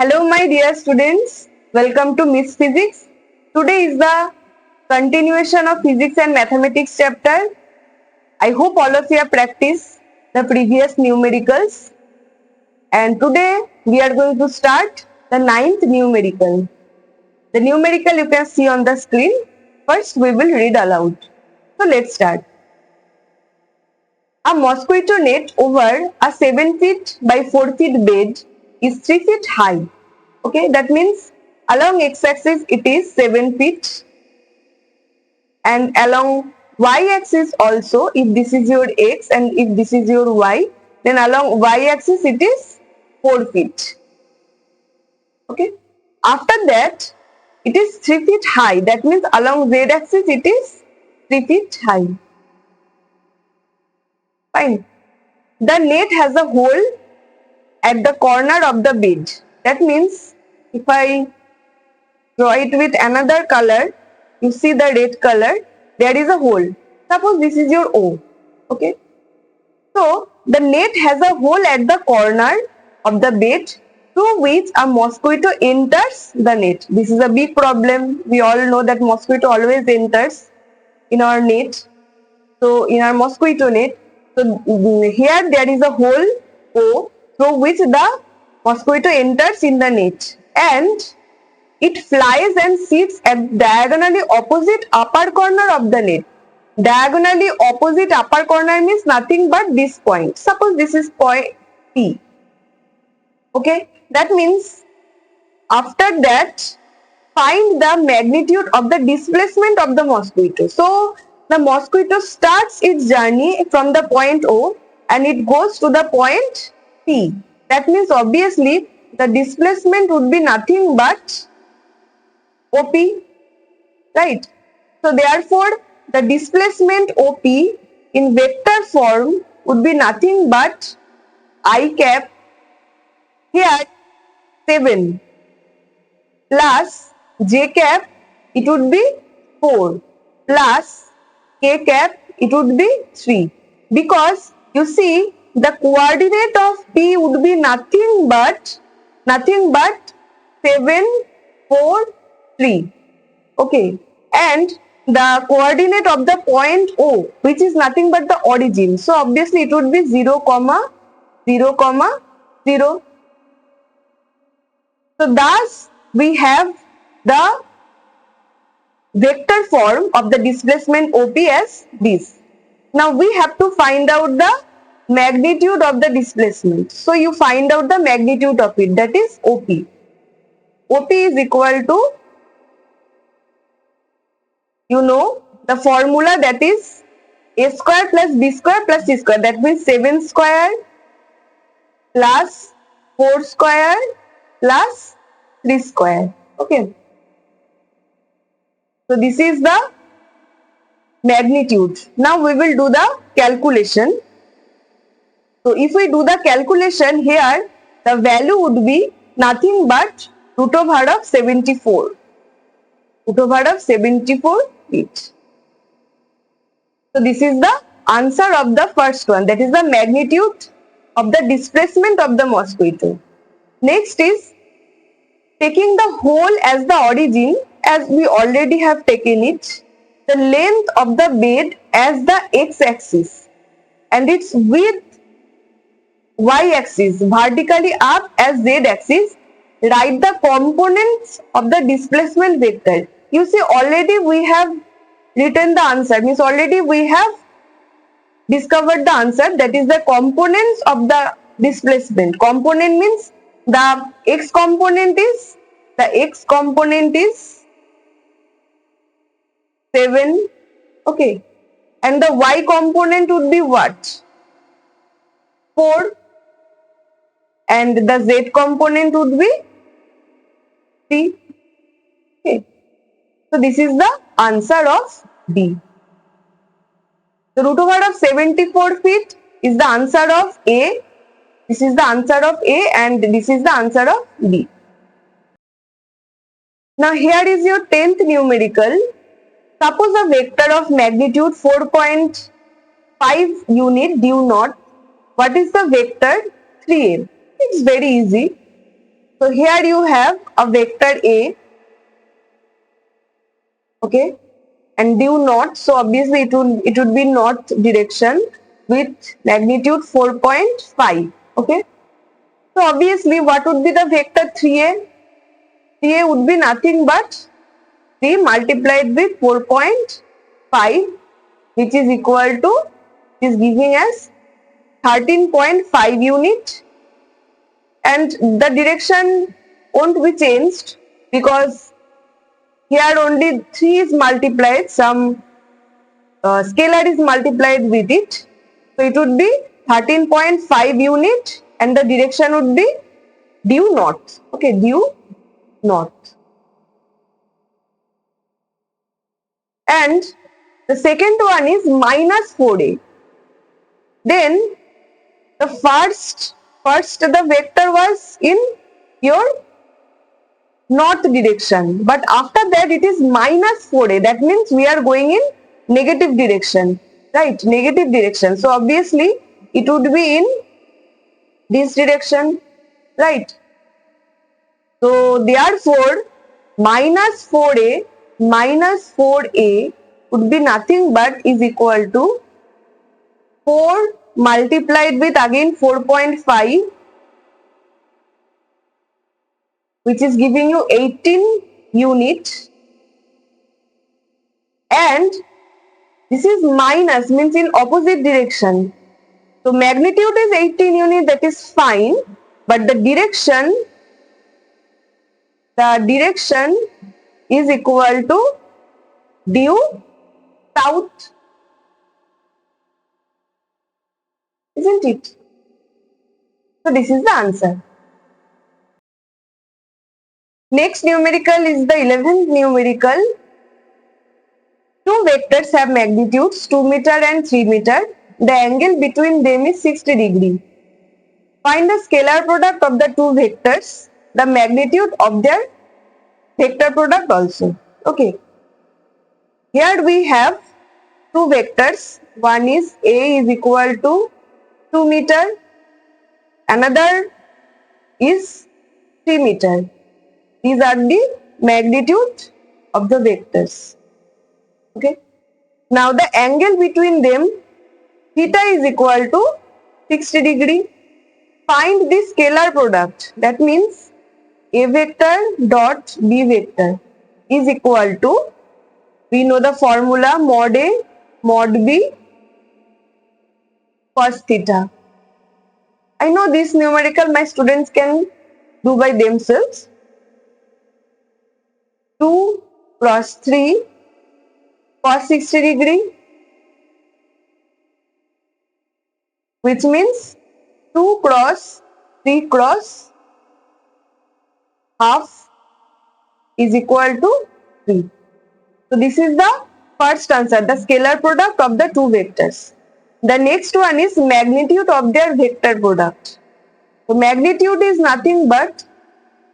Hello, my dear students. Welcome to Miss Physics. Today is the continuation of Physics and Mathematics chapter. I hope all of you have practiced the previous numericals. And today we are going to start the ninth numerical. The numerical you can see on the screen. First, we will read aloud. So, let's start. A mosquito net over a 7 feet by 4 feet bed is 3 feet high. Okay, that means along x-axis it is 7 feet and along y-axis also, if this is your x and if this is your y, then along y-axis it is 4 feet. Okay, after that it is 3 feet high, that means along z-axis it is 3 feet high. Fine. The net has a hole at the corner of the bed. That means if I draw it with another color, you see the red color, there is a hole. Suppose this is your O. Okay. So the net has a hole at the corner of the bed through which a mosquito enters the net. This is a big problem. We all know that mosquito always enters in our net. So in our mosquito net, so here there is a hole O through which the mosquito enters in the net and it flies and sits at diagonally opposite upper corner of the net. Diagonally opposite upper corner means nothing but this point. Suppose this is point P. Okay, that means after that find the magnitude of the displacement of the mosquito. So the mosquito starts its journey from the point O and it goes to the point P. That means obviously the displacement would be nothing but OP, right? So therefore the displacement OP in vector form would be nothing but I cap here 7 plus j cap, it would be 4 plus k cap, it would be 3, because you see the coordinate of P would be nothing but 7, 4, 3. Okay, and the coordinate of the point O, which is nothing but the origin, so obviously it would be 0, 0, 0. So thus we have the vector form of the displacement OP as this. Now we have to find out the magnitude of the displacement. So you find out the magnitude of it, that is OP. OP is equal to, you know, the formula, that is a square plus b square plus c square. That means 7 square plus 4 square plus 3 square. Okay. So this is the magnitude. Now we will do the calculation. So if we do the calculation here, the value would be nothing but root over of 74. Root over of 74 feet. So this is the answer of the first one, that is the magnitude of the displacement of the mosquito. Next is taking the hole as the origin, as we already have taken it, the length of the bed as the x-axis and its width y-axis, vertically up as z-axis. Write the components of the displacement vector. You see already we have written the answer, means already we have discovered the answer, that is the components of the displacement. Component means the x component is 7, okay, and the y component would be what? 4, and the z component would be 3. Okay, so this is the answer of D. The root over of 74 feet is the answer of A. This is the answer of A and this is the answer of B. Now here is your 10th numerical. Suppose a vector of magnitude 4.5 unit due north. What is the vector 3a? It's very easy. So here you have a vector A, okay, and due north. So obviously it would be north direction with magnitude 4.5. Okay. So obviously what would be the vector 3A? 3A would be nothing but 3 multiplied with 4.5, which is equal to, is giving us 13.5 unit, and the direction won't be changed because here only 3 is multiplied, some scalar is multiplied with it. So it would be 13.5 unit and the direction would be due north. Okay, due north. And the second one is minus 4a. Then the first the vector was in your north direction, but after that it is minus 4a. That means we are going in negative direction, right? Negative direction. So obviously it would be in this direction, right? So therefore minus 4a would be nothing but is equal to 4 multiplied with again 4.5, which is giving you 18 unit, and this is minus, means in opposite direction. So magnitude is 18 unit, that is fine, but the direction is equal to due south, isn't it? So this is the answer. Next numerical is the 11th numerical. Two vectors have magnitudes 2 meter and 3 meter. The angle between them is 60 degree. Find the scalar product of the two vectors, the magnitude of their vector product also. Okay. Here we have two vectors. One is A is equal to 2 meter. Another is 3 meter. These are the magnitude of the vectors. Okay. Now the angle between them, theta is equal to 60 degree. Find the scalar product. That means A vector dot B vector is equal to, we know the formula, mod A mod B cos theta. I know this numerical my students can do by themselves. 2 cross 3 cos 60 degree, which means 2 cross 3 cross half is equal to 3. So this is the first answer, the scalar product of the two vectors. The next one is magnitude of their vector product. So magnitude is nothing but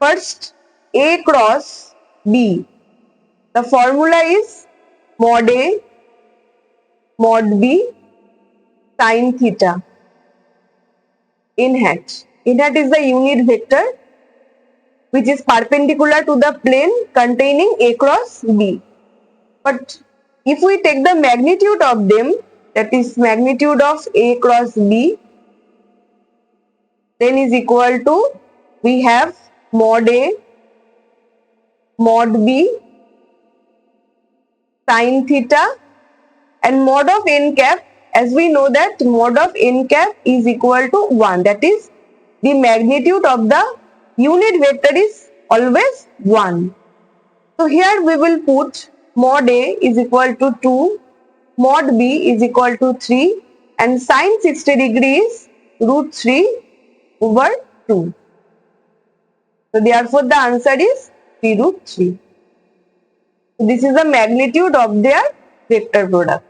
first A cross B. The formula is mod A mod B sin theta. In hat. In hat is the unit vector which is perpendicular to the plane containing A cross B. But if we take the magnitude of them, that is magnitude of A cross B, then is equal to, we have mod A mod B sin theta, and mod of n cap, as we know that mod of n cap is equal to 1, that is the magnitude of the unit vector is always 1. So here we will put mod A is equal to 2, mod B is equal to 3, and sin 60 degree is root 3 over 2. So therefore the answer is 3 root 3. So this is the magnitude of their vector product.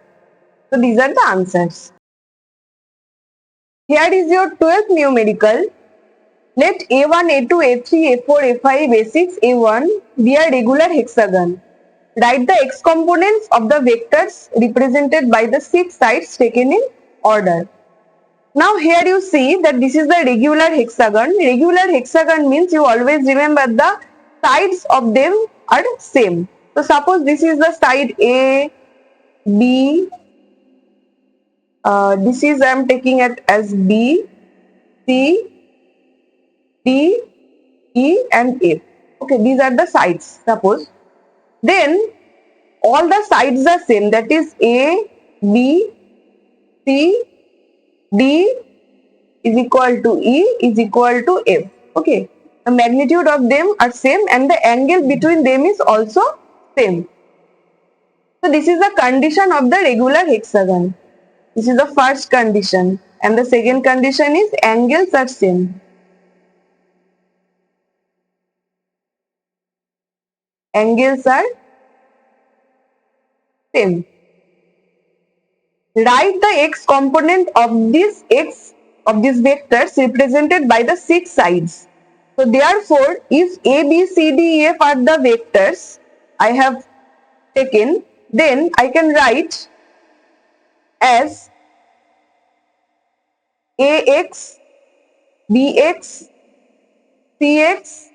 So these are the answers. Here is your 12th numerical. Let A1, A2, A3, A4, A5, A6, A1 be a regular hexagon. Write the x components of the vectors represented by the 6 sides taken in order. Now here you see that this is the regular hexagon. Regular hexagon means you always remember the sides of them are same. So suppose this is the side A, B, this is I am taking it as B, C, D, E and F. Okay, these are the sides suppose. Then all the sides are same, that is A, B, C, D is equal to E is equal to F. Okay, the magnitude of them are same and the angle between them is also same. So this is the condition of the regular hexagon. This is the first condition, and the second condition is angles are same. Angles are same. Write the x component of these vectors represented by the 6 sides. So therefore, if A, B, C, D, E, F are the vectors I have taken, then I can write as AX, BX, CX,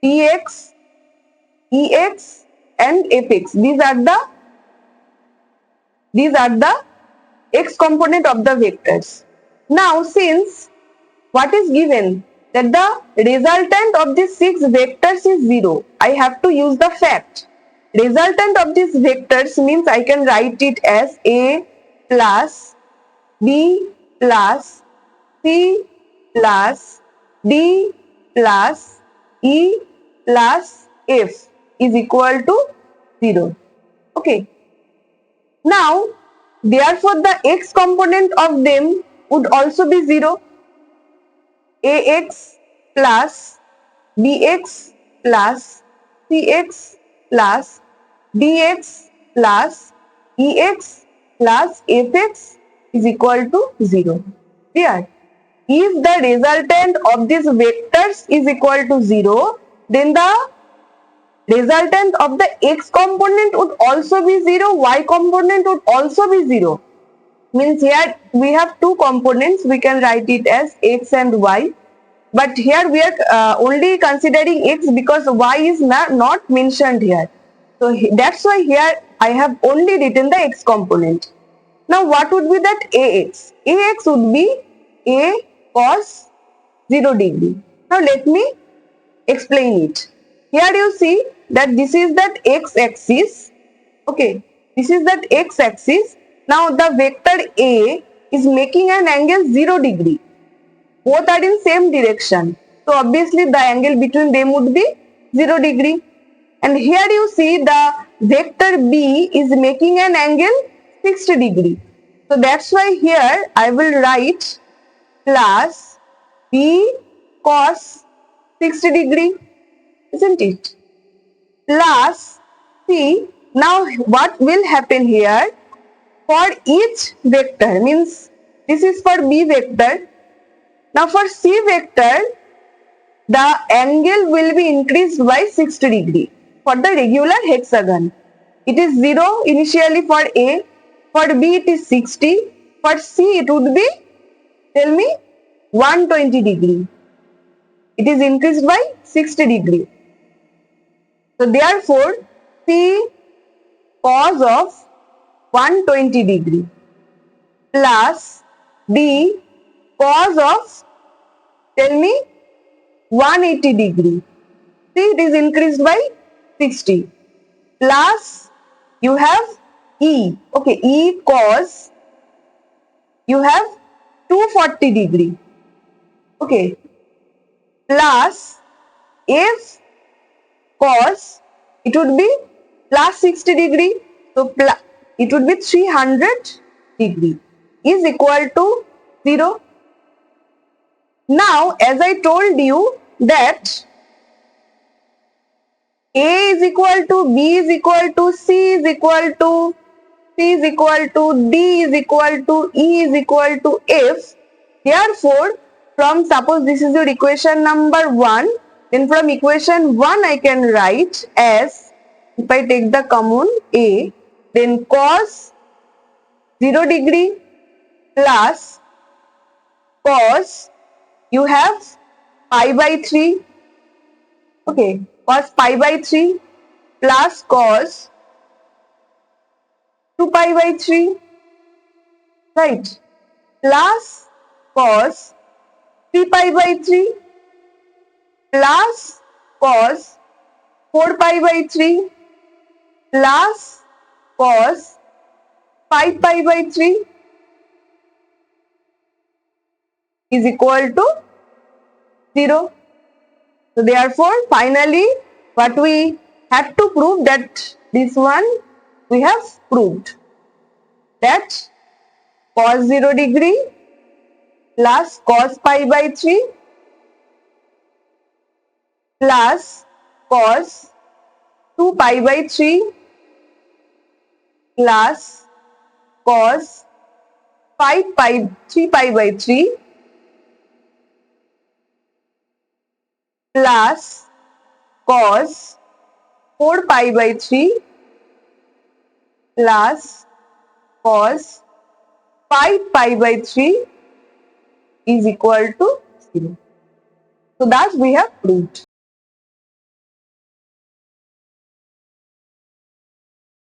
DX, EX and FX. These are the x component of the vectors. Now since what is given that the resultant of these 6 vectors is 0, I have to use the fact. Resultant of these vectors means I can write it as A plus B plus C plus D plus E plus F is equal to 0. Okay. Now, therefore, the x component of them would also be 0. AX plus BX plus CX plus DX plus EX plus FX is equal to 0. Clear? If the resultant of these vectors is equal to 0, then the resultant of the x component would also be 0, y component would also be 0. Means here we have two components, we can write it as x and y. But here we are only considering x because y is not mentioned here. So that's why here I have only written the x component. Now what would be that ax? Ax would be a cos 0 degree. Now let me explain it. Here you see that this is that x-axis. Okay, this is that x-axis. Now the vector A is making an angle 0 degree. Both are in same direction. So obviously the angle between them would be 0 degree. And here you see the vector B is making an angle 60 degree. So that's why here I will write plus B cos 60 degree. Isn't it? Plus C. Now what will happen here? For each vector, means this is for B vector. Now for C vector, the angle will be increased by 60 degree. For the regular hexagon, it is 0 initially for A. For B it is 60. For C it would be, tell me, 120 degree. It is increased by 60 degree. So therefore, C cos of 120 degree plus D cos of, tell me, 180 degree. See, it is increased by 60. Plus you have E. Okay, E cos, you have 240 degree. Okay. Plus F cos, it would be plus 60 degree. So it would be 300 degree is equal to 0. Now as I told you that A is equal to B is equal to C is equal to D is equal to E is equal to F. Therefore, from suppose this is your equation number 1, then from equation 1 I can write as, if I take the common A, then cos 0 degree plus cos, you have pi by 3. Okay, cos pi by 3 plus cos 2 pi by 3, right? Plus cos 3 pi by 3 plus cos 4 pi by 3 plus cos 5 pi by 3 is equal to 0. So therefore, finally, what we had to prove, that this one we have proved, that cos 0 degree plus cos pi by 3 plus cos 2 pi by 3 plus cos 3 pi by 3 plus cos 4 pi by 3 plus cos 5 pi by 3 is equal to 0. So that we have proved.